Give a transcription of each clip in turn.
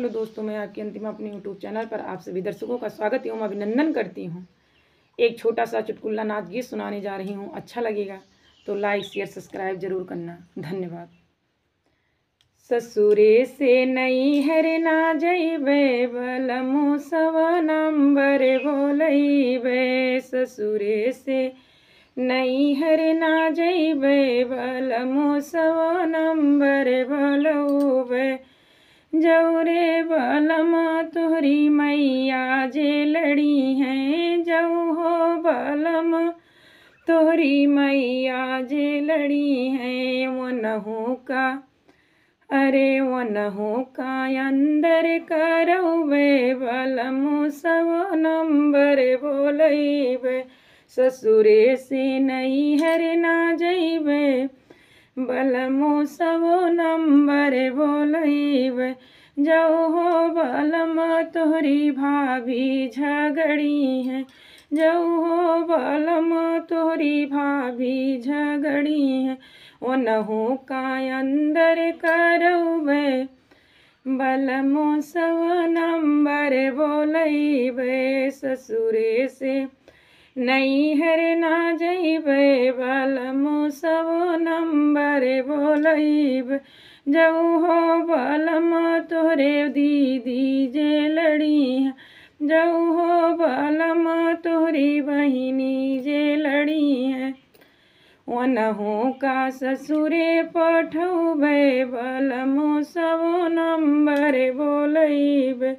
Hello दोस्तों, मैं आपकी अंतिमा अपने यूट्यूब चैनल पर आप सभी दर्शकों का स्वागत एवं अभिनंदन करती हूँ। एक छोटा सा चुटकुला नाच गीत सुनाने जा रही हूँ। अच्छा लगेगा तो लाइक शेयर सब्सक्राइब जरूर करना। धन्यवाद। ससुरे से नैहर ना जइबे बलमु सवा नंबर बोलैबे। ससुरे से नैहर ना जइबे बलमु सवा नंबर बोलौबे। जौरे बलमा तोहरी मैया जे लड़ी हैं, जऊ हो बलमा तोहरी मैया जे लड़ी हैं। वनहु का अरे वनहु का अंदर करौबे बलमु सवा नंबर बोलैबे। ससुरे से नैहर ना जइबे बलमु सवो नंबर बोलैबे। जऊ हो बलमा तोहरी भाभी झगड़ी है, जऊ हो बलमा तोहरी भाभी झगड़ी है। ओनहु का अंदर करौबे बलमु सवा नंबर बोलैबे। ससुरे से नैहर ना जइबे बलमु सवो नंबर बोलैबे। जऊ हो बलमा तोहरे दीदी जे लड़ी है, जऊ हो बलमा तोहरी बहिनी जे लड़ी है। वनहु का ससुरे पठौबे बलमु सवो नंबर बोलैबे।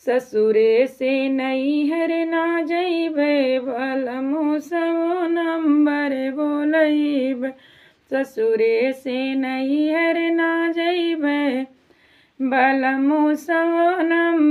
ससुरे से नैहर ना जइबे बलमु सवो नंबर बोलैबे। ससुरे से नैहर ना जइबे बलमु सवो नंबर